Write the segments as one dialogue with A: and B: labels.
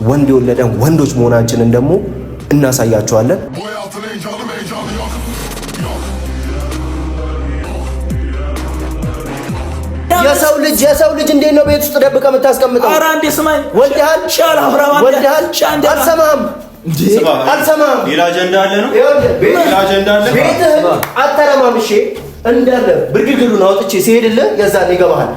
A: ወንድ የወለደን ወንዶች መሆናችንን ደግሞ እናሳያቸዋለን። የሰው ልጅ እንዴት ነው ቤት ውስጥ ደብቀህ የምታስቀምጠው?
B: ኧረ አንዴ ስማኝ።
A: ወልደሃል? አልሰማህም።
C: ሌላ አጀንዳ አለ ነው?
A: ሌላ አጀንዳ አለ። ቤትህን አተረማምሼ እንዳለ ብርግግዱን አውጥቼ ሲሄድልህ የዛን ይገባሃል።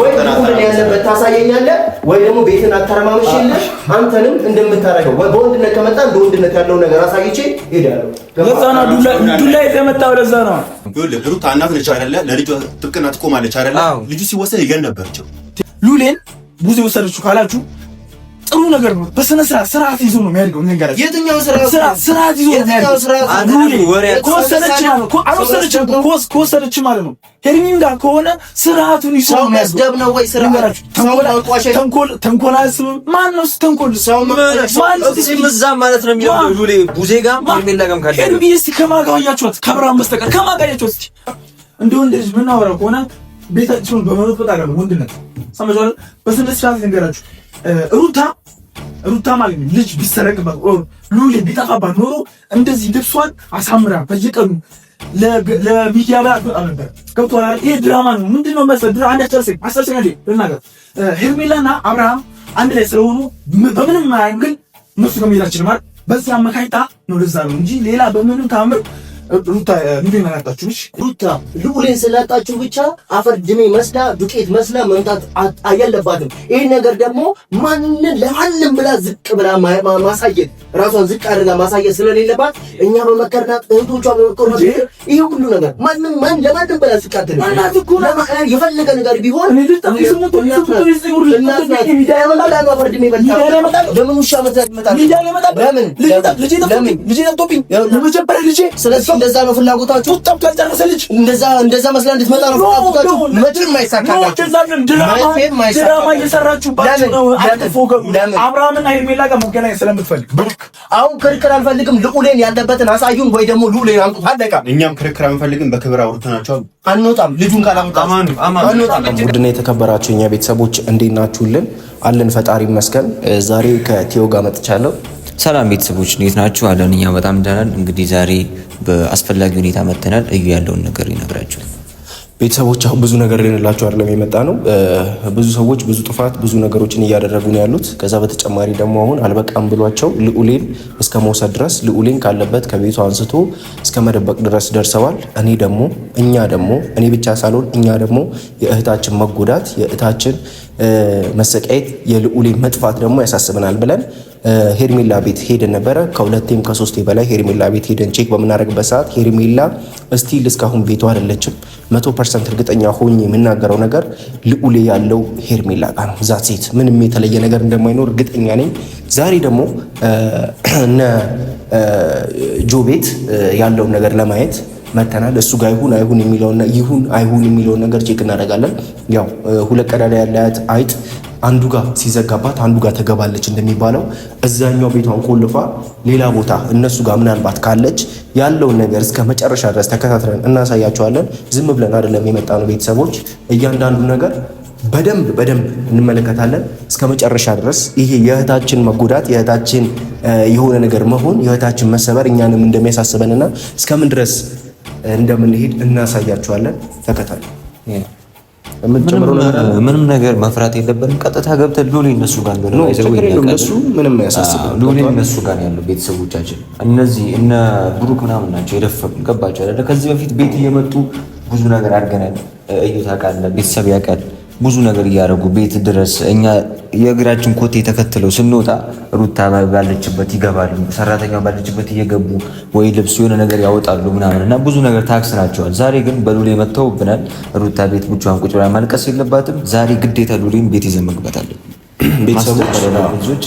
A: ወይ ሁሉን ያለበት ታሳየኛለህ፣ ወይ ደግሞ ቤትን አተረማምሼልህ አንተንም እንደምታረገው ወይ በወንድነት ከመጣ እንደ ወንድነት ያለው ነገር አሳይቼ ሄዳለሁ።
B: ለዛ ነው ዱላ የተመታው። ለዛ ነው
C: ሩታ እናት ነች አይደለ? ለልጇ ጥብቅና ትቆማለች አይደለ? ልጁ ሲወሰድ ይገን ነበርቸው።
B: ሉሌን ብዙ ወሰደችው ካላችሁ ጥሩ ነገር ነው። በስነ ስርዓት ይዞ ነው የሚያድገው። ነገር
A: የትኛው ስርዓት
B: ይዞ ነው የሚያድገው? ከወሰደች ማለት ነው። ሄርሚን ጋር ከሆነ ስርዓቱን ይዞ ነው የሚያድገው ነው ወይ? ተንኮል አያስብም። ማን ነው ተንኮል?
D: እዛ ማለት ነው የሚለው ሉሌ ቡዜ ጋር ሄርሜላ ጋርም ካለ
B: ሄርሚ እስቲ ከማን ጋር አያችኋት? ከአብርሃም በስተቀር ከማን ጋር አያችኋት? እስቲ እንደ ወንድ ልጅ ምናወራው ከሆነ ቤታችሁን በመጥፋት አጋር ወንድነት ሰምቷል። በስነ ስርዓት ልንገራችሁ ሩታ ማለት ነው ልጅ ቢሰረቅባት ሉሌ ቢጠፋባት ኖሮ እንደዚህ ልብሷን አሳምራ በየቀኑ ለሚዲያ ላይ አትወጣም ነበር። ገብቶሃል? ይሄ ድራማ ነው። ምንድነው መሰለህ? አንድ አስተርሰኝ ልናገር። ሄርሜላና አብርሃም አንድ ላይ ስለሆኑ በምንም አንግል እነሱ ከመሄዳችን ማለት በዚህ አመካኝታ ነው። ለዛ ነው እንጂ ሌላ በምንም ታምር ሩታ ሉሌን አላጣችሁ። እሺ
A: ሩታ ሉሌን ስላጣችሁ ብቻ አፈር ድሜ መስላ ዱቄት መስላ መምጣት አያለባትም። ይሄ ነገር ደግሞ ማንንም ለማንም ብላ ዝቅ ብላ ማሳየት ራሷን ዝቅ አድርጋ ማሳየት ስለሌለባት እኛ በመከርናት እህቶቿ በመከርናት ይሄ ሁሉ ነገር ማንም ለማንም ብላ ዝቅ አትልም። የፈለገ ነገር ቢሆን እንደዛ ነው ፍላጎታችሁ። እንደዛ መስላ እንድትመጣ ነው ፍላጎታችሁ። መቼም አይሳካላችሁ።
B: ድራማ እየሰራችሁባችሁ ነው። አብርሃምና ሄርሜላ ጋር መገናኘት ስለምትፈልግ
A: አሁን ክርክር አልፈልግም። ልዑሌን ያለበትን አሳዩን ወይ ደግሞ ልዑሌን አምጡት። አለቃ።
C: እኛም ክርክር አንፈልግም። በክብር አውርተናቸዋል።
A: አንወጣም። ልጁን ካላመጣን አንወጣም። ውድና የተከበራችሁ እኛ ቤተሰቦች እንዴት ናችሁልን? አለን ፈጣሪ ይመስገን። ዛሬ ከቲዮ ጋር መጥቻለሁ።
D: ሰላም ቤተሰቦች እንዴት ናችሁ? አለን እኛ በጣም ደህና ነን። እንግዲህ ዛሬ በአስፈላጊ ሁኔታ መተናል። እዩ ያለውን ነገር ይነግራችኋል።
A: ቤተሰቦች አሁን ብዙ ነገር ልንላችሁ አይደለም የመጣ ነው። ብዙ ሰዎች ብዙ ጥፋት ብዙ ነገሮችን እያደረጉ ነው ያሉት። ከዛ በተጨማሪ ደግሞ አሁን አልበቃም ብሏቸው ልዑሌን እስከ መውሰድ ድረስ ልዑሌን ካለበት ከቤቱ አንስቶ እስከ መደበቅ ድረስ ደርሰዋል። እኛ ደግሞ እኔ ብቻ ሳልሆን እኛ ደግሞ የእህታችን መጎዳት የእህታችን መሰቃየት የልዑሌን መጥፋት ደግሞ ያሳስበናል ብለን ሄርሜላ ቤት ሄደን ነበረ። ከሁለቴም ከሶስቴ በላይ ሄርሜላ ቤት ሄደን ቼክ በምናደርግበት ሰዓት ሄርሜላ እስቲል እስካሁን ቤቷ አይደለችም። 100% እርግጠኛ ሆኜ የምናገረው ነገር ልዑሌ ያለው ሄርሜላ ጋር ነው። ዛት ሴት ምንም የተለየ ነገር እንደማይኖር እርግጠኛ ነኝ። ዛሬ ደግሞ እነ ጆ ቤት ያለውን ነገር ለማየት መተናል። እሱ ጋር ይሁን አይሁን የሚለውን ነገር ቼክ እናደርጋለን። ያው ሁለት ቀዳዳ ያላት አይጥ አንዱ ጋር ሲዘጋባት አንዱ ጋር ተገባለች እንደሚባለው እዛኛው ቤቷን ቆልፋ ሌላ ቦታ እነሱ ጋር ምናልባት ካለች ያለውን ነገር እስከ መጨረሻ ድረስ ተከታትለን እናሳያቸዋለን። ዝም ብለን አይደለም የመጣነው ቤተሰቦች፣ እያንዳንዱ ነገር በደንብ እንመለከታለን እስከ መጨረሻ ድረስ። ይሄ የእህታችን መጎዳት የእህታችን የሆነ ነገር መሆን የእህታችን መሰበር እኛንም እንደሚያሳስበንና እስከምን ድረስ እንደምንሄድ እናሳያቸዋለን። ተከታተሉ።
D: ምንም ነገር መፍራት የለብንም። ቀጥታ ገብተን ሉሌ እነሱ ጋር ነው
A: ምንም ያሳስበን።
D: ሉሌ እነሱ ጋር ያለው ቤተሰቦቻችን እነዚህ እነ ብሩክ ምናምን ናቸው የደፈቁን። ገባቸው አይደለ? ከዚህ በፊት ቤት እየመጡ ብዙ ነገር አድርገናል። እዩ ታውቃለህ፣ ቤተሰብ ያውቃል። ብዙ ነገር እያደረጉ ቤት ድረስ እኛ የእግራችን ኮቴ ተከትለው ስንወጣ ሩታ ባለችበት ይገባሉ፣ ሰራተኛው ባለችበት እየገቡ ወይ ልብስ የሆነ ነገር ያወጣሉ ምናምን እና ብዙ ነገር ታክስ ናቸዋል። ዛሬ ግን በሉሌ መጥተውብናል። ሩታ ቤት ብቻዋን ቁጭ ብላ ማልቀስ የለባትም። ዛሬ ግዴታ ሉሌን ቤት ይዘን መግባት አለብን። ቤተሰቦች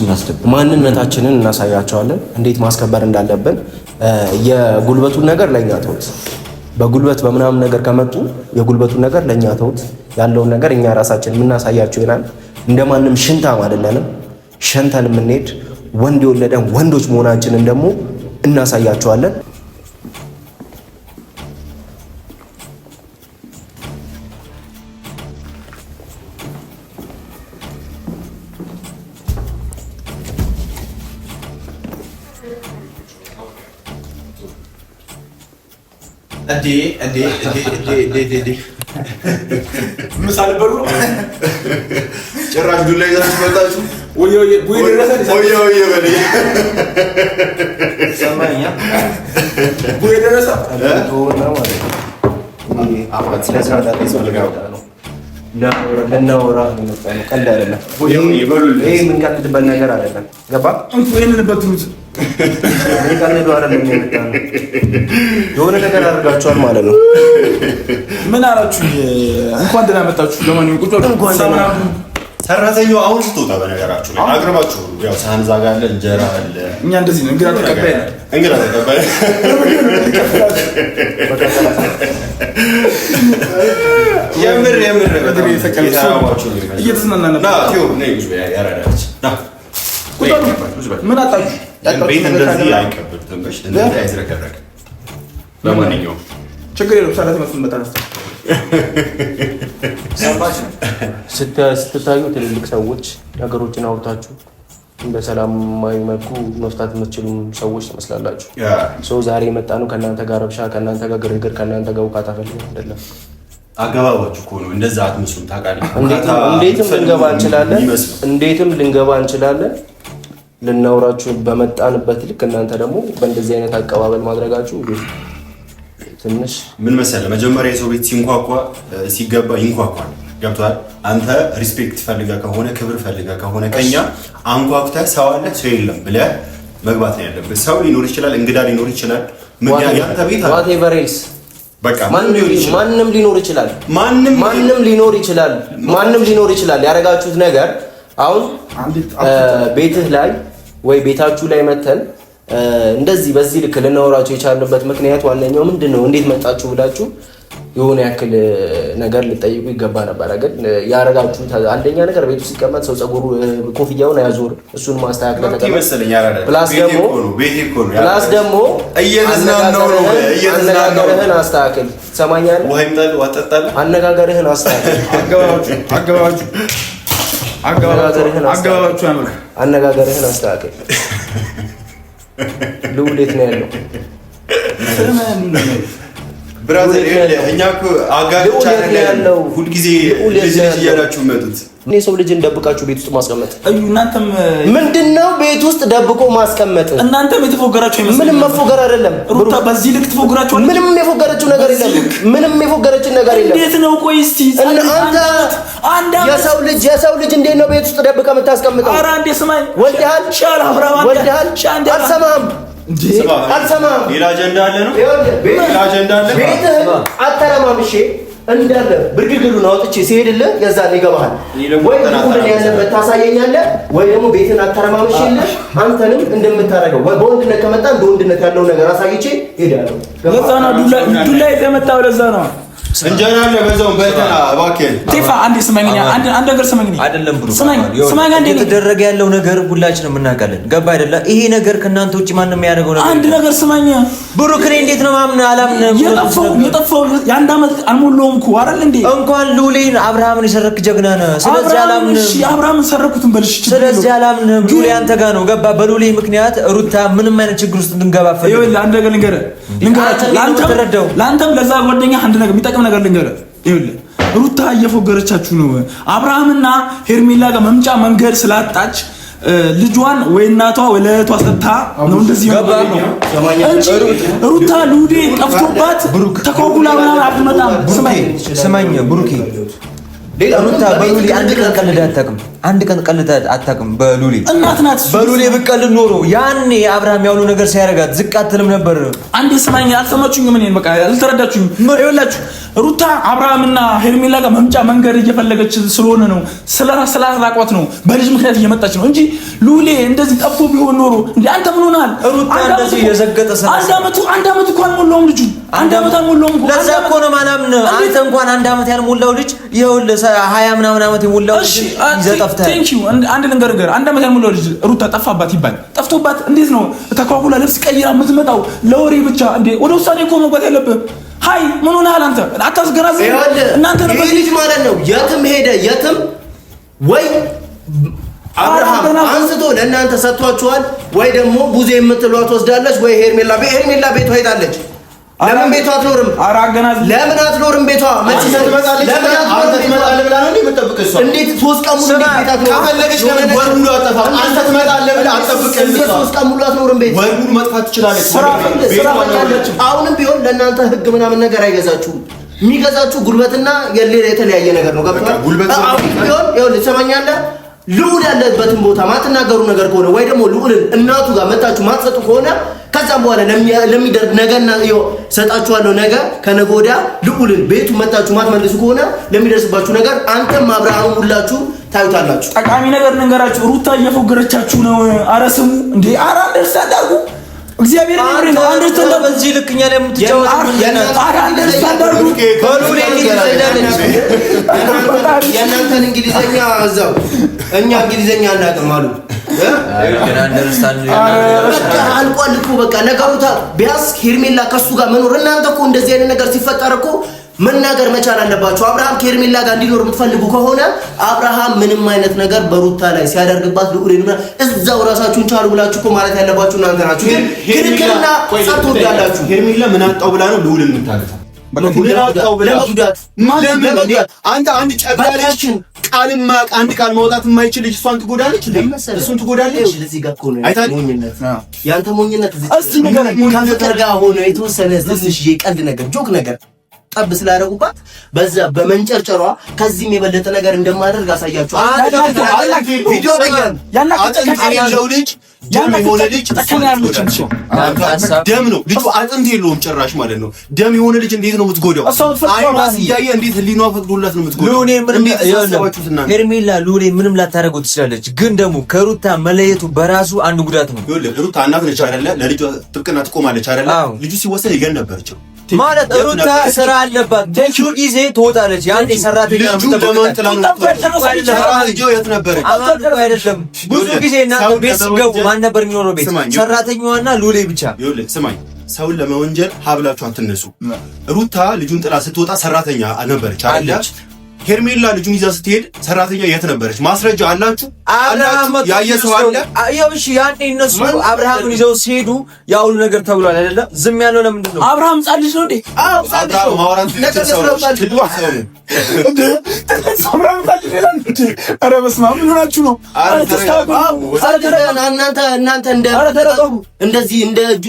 A: ማንነታችንን እናሳያቸዋለን፣ እንዴት ማስከበር እንዳለብን። የጉልበቱን ነገር ለእኛ ተውት። በጉልበት በምናምን ነገር ከመጡ የጉልበቱን ነገር ለእኛ ተውት። ያለውን ነገር እኛ ራሳችን የምናሳያቸው ይሆናል። እንደማንም ሽንታም አይደለንም። ሸንተን የምንሄድ ወንድ የወለደን ወንዶች መሆናችንን ደግሞ እናሳያቸዋለን።
B: ምሳሌ በሉ
C: ጭራሽ ዱላ ይዛችሁ መጣችሁ።
B: ወይ በል
A: ሰማኛ
B: ወይ ደረሰ
A: ቶና ማለት ነው። አሁን ስለዚህ አዳት ይፈልጋው ነው ለናወራ ነው ነው ቀልድ አይደለም። ይሄ ምን ቀልድበት ነገር አይደለም። ገባ
B: እንቱ ይሄንን በትሩት
A: ቀልድ አይደለም የሚመጣው የሆነ ነገር አድርጋችኋል ማለት ነው።
B: ምን አላችሁ? እንኳን ደህና መጣችሁ። ለማንኛውም ቁጭ ብሎ እንኳን ደህና
C: ሰራተኛው አሁን ስትወጣ በነገራችሁ ላይ አቅርባችሁ ያው ሳህን ዛጋ አለ፣ እንጀራ አለ።
B: እኛ እንደዚህ ነው እንግዳ ተቀባይ ነን።
C: እንግዳ ተቀባይ የምር
B: እየተዝናና ነበር። ምን አጣችሁ?
C: ቤት እንደዚህ አይቀበሉትም። እሺ እንደዚህ አይዝረከረክ። ለማንኛውም
B: ችግር የለውም። ሰራት መስል መጣ
A: ስትታዩ ትልልቅ ሰዎች ነገሮችን አውርታችሁ በሰላማዊ መልኩ መፍታት የምትችሉ ሰዎች ትመስላላችሁ። ሰው ዛሬ የመጣ ነው ከእናንተ ጋር ረብሻ፣ ከእናንተ ጋር ግርግር፣ ከእናንተ ጋር ውካታ ፈልገን አይደለም።
C: አገባባችሁ እኮ ነው እንደዛ አትመስሉም። ታውቃለህ፣
A: እንዴትም ልንገባ እንችላለን። ልናውራችሁ በመጣንበት ልክ እናንተ ደግሞ በእንደዚህ አይነት አቀባበል ማድረጋችሁ ትንሽ
C: ምን መሰለህ፣ መጀመሪያ የሰው ቤት ሲንኳኳ ሲገባ ይንኳኳል። ገብቶሃል? አንተ ሪስፔክት ፈልገህ ከሆነ ክብር ፈልገህ ከሆነ ከኛ አንኳኩተህ ሰው አለ ሰው የለም ብለህ መግባት ነው ያለብህ። ሰው ሊኖር ይችላል፣ እንግዳ ሊኖር ይችላል። ምን ያንተ ቤት አለ
A: whatever else
C: በቃ
A: ማንም ሊኖር ይችላል። ማንም ሊኖር ይችላል። ያረጋችሁት ነገር አሁን ቤትህ ላይ ወይ ቤታችሁ ላይ መተን እንደዚህ በዚህ ልክ ልናወራችሁ የቻልንበት ምክንያት ዋነኛው ምንድነው? እንዴት መጣችሁ ብላችሁ የሆነ ያክል ነገር ልጠይቁ ይገባ ነበር። ግን ያረጋችሁት አንደኛ ነገር ቤቱ ሲቀመጥ ሰው ጸጉሩ ኮፍያውን አያዞር፣ እሱን ማስተካከል ተቀመጥ። ፕላስ ደግሞ አነጋገርህን አስተካክል። ሰማኛለህ? አነጋገርህን አስተካክል። አነጋገርህን አስተካክል። ልውሌት ነው ያለው
C: ብራዘር። እኛ እኮ አጋጭ አይደለም ሁልጊዜ ልጅ እያላችሁ መጡት።
A: እኔ ሰው ልጅን ደብቃችሁ ቤት ውስጥ ማስቀመጥ
B: እዩ። እናንተም
A: ምንድነው ቤት ውስጥ ደብቆ ማስቀመጥ?
B: እናንተም የተፎገራችሁ አይመስልም።
A: ምንም መፎገር አይደለም።
B: ሩታ በዚህ ልክ ትፎገራችሁ።
A: ምንም የፎገረችው ነገር የለም። እንዴት ነው? ቆይ እስቲ አንተ የሰው ልጅ እንዴት ነው ቤት ውስጥ ደብቀ የምታስቀምጠው?
B: ኧረ አንዴ ስማኝ።
A: ወልደሃል? አልሰማም።
C: ሌላ አጀንዳ አለ ነው። ሌላ አጀንዳ አለ።
A: ቤትህን አተረማምሼ እንዳለ ብርግግሩን አውጥቼ ሲሄድልህ የዛን ይገባሃል ወይ ሁሉን ያለበት ታሳየኛለህ ወይ ደግሞ ቤትን አተረማምሼልህ አንተንም እንደምታረገው ወይ በወንድነት ከመጣ እንደ ወንድነት ያለው ነገር አሳይቼ ሄዳለሁ።
B: ለዛ ነው ዱላ የተመታው። ለዛ ነው
C: እንጀራ አለ በዛው በተና እባክህ
B: ቲፋ አንዴ ስማኝኛ። አንድ ነገር ስማኝ
D: አይደለም ብሩ
B: ስማኝ አንዴ
D: የተደረገ ያለው ነገር ሁላችንም እናውቃለን። ገባ አይደለ? ይሄ ነገር ከናንተ ውጪ ማንም የሚያደርገው ነገር
B: አንድ ነገር ስማኝ ብሩ። ከኔ እንዴት ነው አላምንም። የጠፋው የአንድ አመት አልሞላውም እኮ አይደል እንዴ?
D: እንኳን ሉሊን አብርሃምን የሰረክ ጀግና ነህ። ስለዚህ አላምንም።
B: እሺ አብርሃምን ሰረኩትን በልሽ።
D: ስለዚህ አላምንም። ሉሊ አንተ ጋር ነው። ገባ? በሉሊ ምክንያት ሩታ ምንም አይነት ችግር ውስጥ እንድንገባ ፈልግ።
B: ይኸውልህ አንድ ነገር ልንገርህ። ለአንተም ለዛ ጓደኛ አንድ ነገር የሚጠቅም ነገር ልንገርህ። ይኸውልህ ሩታ እየፎገረቻችሁ ነው። አብርሃምና ሄርሜላ ጋር መምጫ መንገድ ስላጣች ልጇን ወይ እናቷ ወይ ለእህቷ ሰጥታ ነው እንደዚህ ነው። ሩታ ሉዴ ጠፍቶባት ተኮኩላ ምናምን አትመጣም።
D: ስማኝ ብሩኬ፣ ሩታ በሉሊ አንድ ቀን ቀልድ አታውቅም። በሉሊ
B: እናት ናት።
D: በሉሊ ብትቀልድ ኖሮ ያኔ አብርሃም ያውኑ ነገር ሲያረጋት ዝቅ አትልም ነበር።
B: አንዴ ስማኝ፣ አልሰማችሁኝም? እኔን በቃ አልተረዳችሁኝም። ይኸውላችሁ ሩታ አብርሃምና ሄርሜላ ጋር መምጫ መንገድ እየፈለገች ስለሆነ ነው፣ ስላራቋት ነው፣ በልጅ ምክንያት እየመጣች ነው እንጂ ሉሌ እንደዚህ ጠፍቶ ቢሆን ኖሮ እንዴ አንተ ምን ሆነሃል?
D: ሩታ እንደዚህ የዘገጠ
B: አንድ አመት እንኳን አልሞላውም ልጁ። አንድ አመት አልሞላውም እኮ።
D: ለዛ እኮ ነው ማላምን። አንተ እንኳን አንድ አመት ያልሞላው ልጅ ይኸውልህ 20 ምናምን አመት የሞላው ልጅ ይዘጠፍታል።
B: ቴንክ ዩ። አንድ ነገር አንድ አመት ያልሞላው ልጅ ሩታ ጠፋባት ይባል። ጠፍቶባት እንዴት ነው ተኳኩላ ልብስ ቀይራ የምትመጣው? ለወሬ ብቻ እንዴ? ወደ ውሳኔ እኮ መግባት ያለብህ። ሃይ ምን ሆነሃል አንተ? አታስገራዝም። እናንተ ነው
A: ልጅ ማለት ነው የትም ሄደ የትም ወይ አብርሃም አንስቶ ለእናንተ ሰጥቷችኋል ወይ ደግሞ ቡዜ የምትሏት ወስዳለች ወይ ሄርሜላ ቤቷ ሄዳለች።
E: ለምን ቤቷ አትኖርም?
B: ኧረ አገናዝ
E: ለምን አትኖርም ቤቷ? መቼ ትመጣለች? ለምን
C: አንተ ትመጣለህ ብላ ነው እንዴ የምትጠብቀው? እሷ
E: እንዴት 3 ቀን ሙሉ ቤት አትኖርም?
C: ከፈለገች ለምን ወር ሙሉ አጠፋም? አንተ ትመጣለህ ብላ አትጠብቅም?
E: 3 ቀን ሙሉ አትኖርም ቤት።
C: ወር ሙሉ መጥፋት ትችላለች።
E: ስራ አሁንም ቢሆን ለእናንተ ህግ ምናምን ነገር አይገዛችሁም። የሚገዛችሁ ጉልበትና የተለያየ ነገር ነው። ገብቶሃል? አሁን ቢሆን ይኸውልህ ትሰማኛለህ? ልዑል ያለበትን ቦታ ማትናገሩ ነገር ከሆነ ወይ ደግሞ ልዑልን እናቱ ጋር መጣችሁ ማትሰጡ ከሆነ ከዛም በኋላ ለሚደርግ ነገና ሰጣችኋለሁ ነገ ከነገ ወዲያ ልዑልን ቤቱ መጣችሁ ማትመልሱ ከሆነ ለሚደርስባችሁ ነገር አንተም አብርሃም ሁላችሁ ታዩታላችሁ።
B: ጠቃሚ ነገር ልንገራችሁ። ሩታ እየፎገረቻችሁ ነው። ኧረ ስሙ እንዴ! ኧረ አንደርስታንድ አድርጉ። እግዚአብሔር ነው አንደርስታንድ
D: በዚህ ልክኛ ላይ የምትጫወት
B: ኧረ አንደርስታንድ አድርጉ።
E: የእናንተን እንግሊዘኛ እዛው እኛ እንግሊዘኛ አናውቅም አሉ። በቃ አልቋል እኮ በቃ ነገሩታ። ቢያንስ ሄርሜላ ከሱ ጋር መኖር እናንተ እኮ እንደዚህ አይነት ነገር ሲፈጠር እኮ መናገር መቻል አለባችሁ። አብርሃም ከሄርሜላ ጋር እንዲኖር የምትፈልጉ ከሆነ አብርሃም ምንም አይነት ነገር በሩታ ላይ ሲያደርግባት ልዑልን እዛው ራሳችሁን ቻሉ ብላችሁ እኮ ማለት ያለባችሁ እናንተ ናችሁ። ግን ክርክርና ጸጥ ወዳላችሁ
C: ሄርሜላ ምን አጣው ብላ ነው ልዑልን የምታገታ? አንተ አንድ ጨባላችን ቃልማ አንድ ቃል ማውጣት የማይችል ልጅ እሷን ትጎዳለች፣ እሱን ትጎዳለች።
E: ለዚህ ጋር እኮ ነው ሞኝነት። ያንተ ሞኝነት እዚህ ከፍቅር ጋር ሆነ የተወሰነ ትንሽ የቀልድ ነገር ጆክ ነገር ጠብ ስላደረጉባት በዛ በመንጨርጨሯ ከዚህም የበለጠ ነገር እንደማደርግ አሳያችኋለሁ። ቪዲዮ ያለው ልጅ ደም የሆነ ልጅ ደም ነው ልጁ፣ አጥንት የለውም ጭራሽ ማለት ነው። ደም የሆነ ልጅ እንዴት ነው የምትጎዳው? አይማስ እያየ እንዴት ህሊናዋ ፈቅዶላት ነው የምትጎዳው?
D: ሄርሜላ ሉሌ ምንም ላታደርገው ትችላለች፣ ግን ደግሞ ከሩታ መለየቱ በራሱ አንድ ጉዳት ነው።
C: ሩታ እናት ነች አይደለ? ለልጇ ጥብቅና ትቆማለች አይደለ? ልጁ ሲወሰድ ይገን ነበረችው
D: ማለት ሩታ ስራ አለባት። ብዙ ጊዜ ትወጣለች። ያን ሰራተኛ አይደለም ብዙ ጊዜ እና ቤት ሲገቡ ማን ነበር የሚኖረው? ቤት ሰራተኛዋና ሉሌ ብቻ።
C: ስማኝ፣ ሰውን ለመወንጀል ሀብላችሁ አትነሱ። ሩታ ልጁን ጥላ ስትወጣ ሰራተኛ ነበረች አይደል? ሄርሜላ ልጁን ይዛ ስትሄድ ሰራተኛ የት ነበረች? ማስረጃ አላችሁ? ያየ ሰው አለ?
D: እሺ ያኔ እነሱ አብርሃምን ይዘው ሲሄዱ ያ ሁሉ ነገር ተብሏል አይደለ? ዝም ያለው ለምንድን ነው?
B: አብርሃም ጻድቅ ነው እንዴ?
C: አብርሃም ማውራት ነገር
B: ኧረ በስመ አብ ምን ሆናችሁ ነው?
E: እናንተ እንደዚህ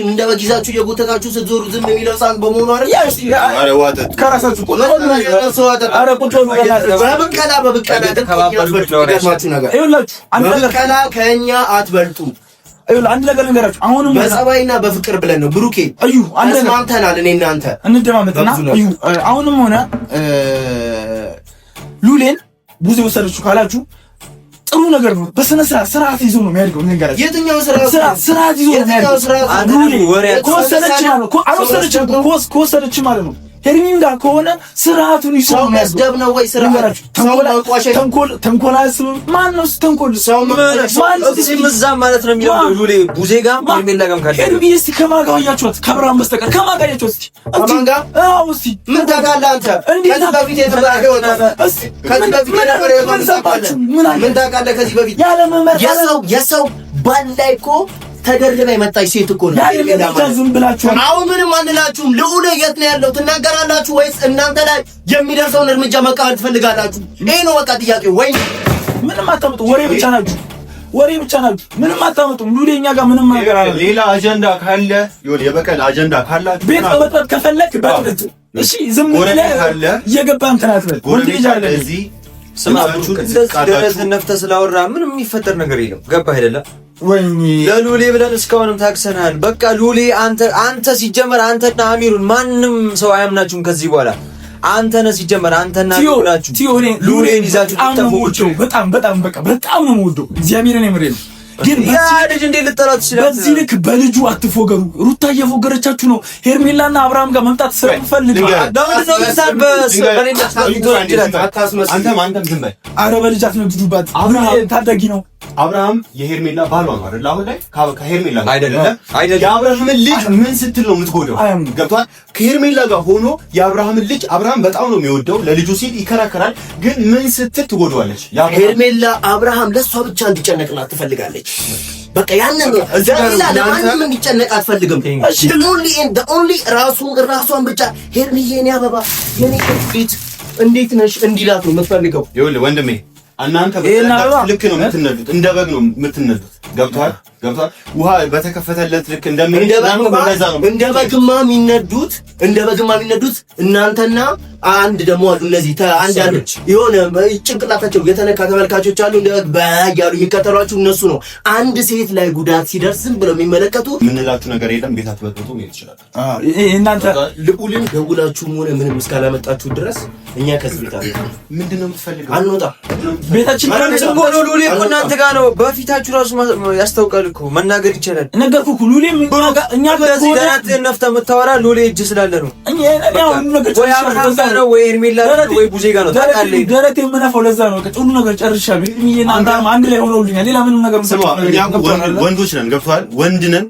E: እንደ በጊዛችሁ እየጎተታችሁ ስትዞሩ ዝም የሚለው ሳንት በመሆኑ አይደል?
B: ከራሳችሁ
E: በብቀላ ከእኛ አትበልጡም።
B: አንድ ነገር ልንገራችሁ። አሁንም
E: በጸባይና በፍቅር ብለን ነው ብሩኬ ተስማምተናል። እኔ እናንተ
B: እንደማመጥና አሁንም ሆነ ሉሌን ብዙ የወሰደችው ካላችሁ ጥሩ ነገር ነው። በስነ ስርዓት ይዞ ነው የሚያድገው። ነገራችሁ
E: የትኛው
B: ስርዓት ይዞ ነው የሚያድገው። ከወሰደች ማለት ነው ሄርሚን ጋር ከሆነ ስርዓቱን ይዞ ነው
E: መስደብ ነው ወይ ስርዓቱ?
B: ተንኮል አያስብም። ማነው ተንኮል?
D: ሲምዛም ማለት ነው የሚለው ሉሌ ቡዜ ጋር ሄርሜላ ጋር ካለ
B: ሄርሚ እስቲ ከማን ጋር አያችኋት? ከአብርሃም በስተቀር ከማን ጋር አያችኋት? እስቲ
E: ከማን ጋር?
B: አዎ እስቲ
E: ምን ታውቃለህ አንተ? ከዚህ በፊት የተባረከ ወጣ እስቲ ከዚህ በፊት የነበረ ምን ታውቃለህ? ከዚህ በፊት ያለ መመር የሰው ባል ላይ እኮ ተደርባ የመጣች ሴት እኮ ነው።
B: ዝም ብላችሁ
E: አሁን ምንም አንላችሁም። ልዑል የት ነው ያለው ትናገራላችሁ ወይስ እናንተ ላይ የሚደርሰውን እርምጃ መቃወም ትፈልጋላችሁ? ይሄ ነው በቃ ጥያቄው። ወይ
B: ምንም አታመጡ፣ ወሬ ብቻ ናችሁ። ምንም አታመጡም። ሉሌ እኛ ጋር ምንም ነገር አለ።
C: ሌላ አጀንዳ ካለ የበቀል አጀንዳ ካላችሁ
B: ቤት በመጥራት ከፈለክ በት እሺ፣ ዝም ብለህ እየገባን ተናትበል ወንድ ልጅ አለ
C: እዚህ
D: ስማችሁ ደረትን ነፍተህ ስላወራ ምንም የሚፈጠር ነገር የለም። ገባህ አይደለ?
B: ወይኔ
D: ለሉሌ ብለን እስካሁንም ታክሰናል። በቃ ሉሌ አንተ ሲጀመር አንተና አሚሩን ማንም ሰው አያምናችሁም ከዚህ በኋላ። አንተ ነህ ሲጀመር አንተና አሚሩናችሁ ሉሌን ይዛችሁ ተጠፉ።
B: በጣም በቃ በጣም ነው የምወደው። እግዚአብሔርን የምሬ ነው። ግን
D: ልጅ እንዴት ልጠላት ይችላል?
B: በዚህ ልክ በልጁ አትፎገሩ። ሩታ እየፎገረቻችሁ ነው። ሄርሜላና አብርሃም ጋር መምጣት ስለምፈልግ
C: አንተም ዝም በል።
B: ኧረ በልጅ አትነግዱባት። አብርሃም ታዳጊ ነው።
C: አብርሃም የሄርሜላ ባሏ ነው አይደል? አሁን ላይ ከሄርሜላ ጋር
D: አይደለም።
C: የአብርሃምን ልጅ ምን ስትል ነው የምትጎዳው? ገብቶሃል? ከሄርሜላ ጋር ሆኖ የአብርሃምን ልጅ አብርሃም በጣም ነው የሚወደው፣ ለልጁ ሲል ይከራከራል። ግን ምን ስትል ትጎዳዋለች?
E: ሄርሜላ አብርሃም ለሷ ብቻ እንዲጨነቅላት ትፈልጋለች። በቃ ያንን ነው። ለማንም እንዲጨነቅ አትፈልግም። ኦንሊ ራሷን ብቻ ሄርሚዬ የኔ አበባ የኔ ፊት እንዴት ነሽ እንዲላት ነው የምትፈልገው።
C: ይኸውልህ ወንድሜ እናንተ ልክ ነው የምትነዱት፣ እንደ በግ ነው የምትነዱት። ገብቶሃል? ውሃ በተከፈተለት ልክ እንደ
E: በግማ የሚነዱት እናንተና አንድ ደግሞ አሉ። እነዚህ አንዳንዶች የሆነ ጭንቅላታቸው የተነካ ተመልካቾች አሉ። እንደ በያሉ የሚከተሏችሁ እነሱ ነው። አንድ ሴት ላይ ጉዳት ሲደርስ ዝም ብለው የሚመለከቱ
C: ምንላችሁ ነገር የለም። ቤት አትበጥብጡ ነው ይችላል።
B: እናንተ
E: ልዑልን ደውላችሁም ሆነ ምንም እስካላመጣችሁ ድረስ እኛ ከዚህ ቤት
C: ምንድነው የምትፈልገው?
E: አንወጣም።
B: ቤታችን
D: ሉሌ እኮ እናንተ ጋር ነው። በፊታችሁ ራሱ ያስታውቃል እኮ መናገር ይችላል።
B: ነገርኩህ እኮ ሉሌ እኛ
D: በዚህ ደራት ነፍታ የምታወራ ሉሌ እጅ ስላለ ነው። ወይ አብርሃም ጋር ነው ወይ ኤርሜላ ወይ ቡዜ ጋር ነው። ታውቃለህ
B: ደረት የምነፋው ለዛ ነው። ሁሉ ነገር ጨርሻለሁ። ኤርሜና አንድ ላይ ሆነውልኛል። ሌላ ምንም ነገር
C: ወንዶች ነን። ገብቶሃል? ወንድ ነን።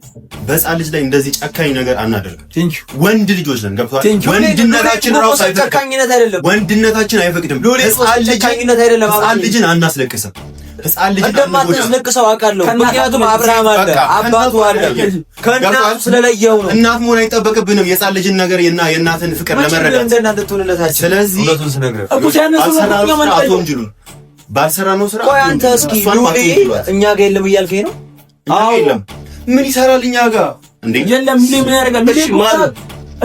C: በሕፃን ልጅ ላይ እንደዚህ ጨካኝ ነገር አናደርግም። ወንድ ልጆች ነን። ገብቶሃል? ወንድነታችን ራሱ
D: ጨካኝነት አይደለም።
C: ወንድነታችን አይፈቅድም።
D: ጨካኝነት አይደለም።
C: ሕፃን ልጅን አናስለቅስም። ሕፃን ልጅ
D: እንደማታስለቅሰው አውቃለሁ። ምክንያቱም አብርሃም አለ፣ አባቱ አለ። ከእናቱ ስለለየው ነው።
C: እናት መሆን አይጠበቅብንም የሕፃን ልጅን ነገር እና የእናትን ፍቅር ለመረዳት። ስለዚህ ባልሰራነው ስራ
D: ቆይ አንተ እስኪ ሉሌ እኛ ጋር የለም እያልከኝ ነው?
C: አዎ የለም። ምን ይሰራል እኛ ጋር እንዴ?
B: የለም። ምን ያደርጋል?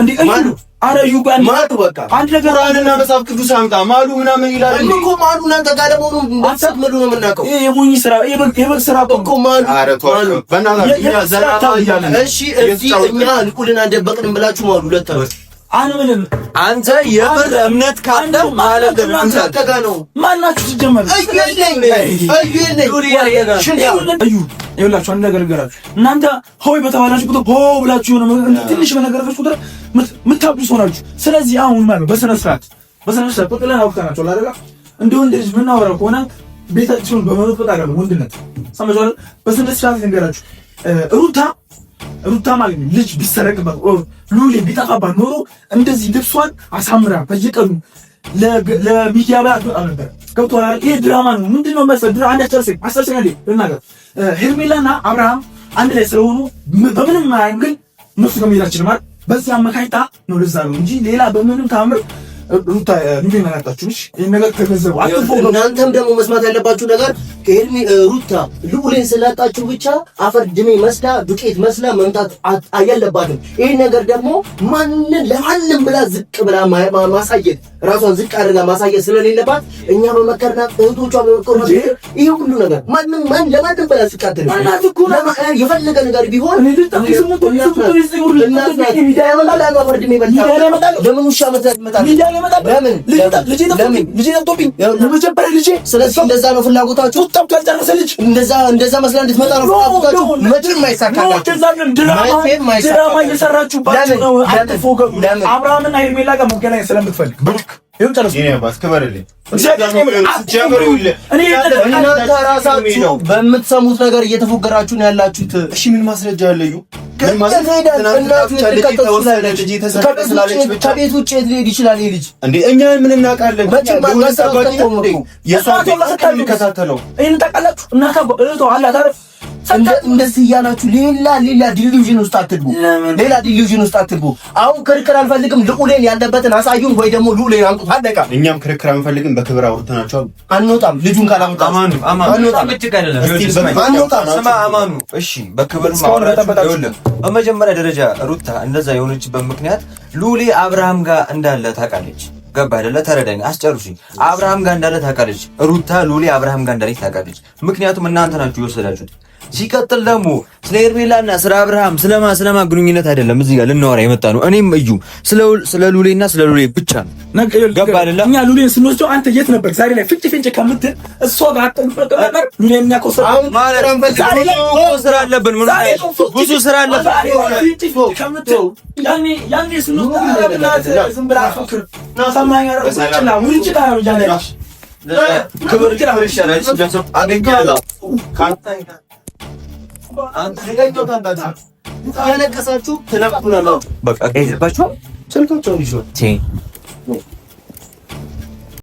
B: እንዴ ማሉ አረ ዩጋን
E: ማሉ በቃ
B: አንድ ነገር
C: ቁርአንና መጽሐፍ ቅዱስ አምጣ ማሉ ምናምን ይላል
E: እኮ ማሉ። እናንተ ጋር ደግሞ ባትሰጥመዱ ነው የምናውቀው።
B: ይሄ የሞኝ ስራ የበግ ስራ እኮ
E: ማሉ።
C: አረ ተወው በእናትህ እኛ ዘራታ ይያለን።
E: እሺ እዚህ እኛ ልዑልን አንደበቅንም ብላችሁ ማሉ ሁለታችሁ
B: አንምልም።
D: አንተ የምር እምነት ካለ ማለት
E: ነው።
B: ማናችሁ ሲጀመር ይኸውላችሁ አንድ ነገር ልንገራችሁ። እናንተ ሆይ በተባላችሁ ቁጥር ሆ ብላችሁ የሆነ ትንሽ በነገራችሁ ቁጥር የምታብዱ ሰው ናችሁ። ስለዚህ አሁን ማለት በስነ ስርዓት ቁጥለን አውቅተናቸው ላደጋ እንደ ወንድ ልጅ የምናወራው ከሆነ ቤታችሁን በመበጥበጥ አይደለም ወንድነት ሰምቷል። በስነ ስርዓት ልንገራችሁ። ሩታ ማለት ልጅ ቢሰረቅባት ሉሌ ቢጠፋባት ኖሮ እንደዚህ ልብሷን አሳምራ በየቀኑ ለሚዲያ ላይ አትወጣም ነበር። ገብቶሃል? ይሄ ድራማ ነው። ምንድነው መሰለህ? አንድ አስተርሰኝ ልናገር። ሄርሜላና አብርሃም አንድ ላይ ስለሆኑ በምንም አንግል እነሱ ከመሄዳችን ማለት በዚህ አመካኝታ ነው። ለዛ ነው እንጂ ሌላ በምንም ታምር ሩታ ሉሌን አላጣችሁሽ። ይሄን ነገር ከገንዘቡ አጥፎ
E: እናንተም ደግሞ መስማት ያለባችሁ ነገር ሩታ ሉሌን ስላጣችሁ ብቻ አፈር ድሜ መስላ ዱቄት መስላ መምጣት አያለባትም። ይሄን ነገር ደግሞ ለማንም ብላ ዝቅ ብላ ማሳየት ራሷን ዝቅ አድርጋ ማሳየት ስለሌለባት እኛ በመከርናት እህቶቿ በመከርናት ይሄ ሁሉ ነገር ማንም ለማንም ብላ ዝቃተል የፈለገ ነገር ቢሆን ለምን ውሻ መታት ይመጣል? ስለዚህ እንደዛ ነው ፍላጎታችሁ። እንደዛ መስላ እንድትመጣ ነው ፍላጎታችሁ። መቼም አይሳካላችሁ።
B: ድራማ እየሰራችሁባችሁ ነው። አትፎገሩ። አብርሃምና ሄርሜላ ጋር መገናኘት ስለምትፈልግ
E: እናንተ ራሳችሁ በምትሰሙት ነገር እየተፎገራችሁ ነው ያላችሁት።
C: እሺ ምን ማስረጃ አለዩ?
E: ከቤት ውጭ ሊሄድ ይችላል ይሄ ልጅ
C: እንዴ? እኛ ምን እናውቃለን?
E: እንደዚህ እያላችሁ ሌላ ዲሉዥን ውስጥ አትግቡ። አሁን ክርክር አንፈልግም። ልዑሌን ያለበትን አሳዩን ወይ ደግሞ ልዑሌን አምጡት። አለቃ።
C: እኛም ክርክር አንፈልግም። በክብር አውርተናቸዋል።
E: አንወጣም። ልጁን ካላመጣ
D: አማኑ እሺ፣ በክብር በመጀመሪያ ደረጃ ሩታ እንደዛ የሆነችበት ምክንያት ሉሌ አብርሃም ጋር እንዳለ ታውቃለች። ገባ አይደለ? ተረዳኝ፣ አስጨርሱኝ። አብርሃም ጋር እንዳለ ታውቃለች ሩታ። ሉሌ አብርሃም ጋር እንዳለች ታውቃለች። ምክንያቱም እናንተ ናችሁ የወሰዳችሁት። ሲቀጥል ደግሞ ስለ ሄርሜላና ስለ አብርሃም ስለማ ግንኙነት አይደለም እዚህ ጋር ልናወራ የመጣ ነው። እኔም እዩ ስለ ሉሌና ስለ ሉሌ ብቻ ነው። ገባ አይደለ?
B: እኛ ሉሌን ስንወስደው አንተ የት ነበር? ዛሬ ላይ ፍንጭ ከምትል እሷ ጋር አጥንፈቀ ነበር። ሉሌን የሚያቆሰው
D: ስራ አለብን። ብዙ ስራ አለብን።
B: ያኔ ስንወስደው ዝም ብላ ፍቅር ናሳማኛ ነው።
D: ክብር ይሻላል።
E: ያለቀሳችሁ ትነቁናላችሁ።
D: በቃ ከይዘባችሁ
E: ስልካቸውን ይዞ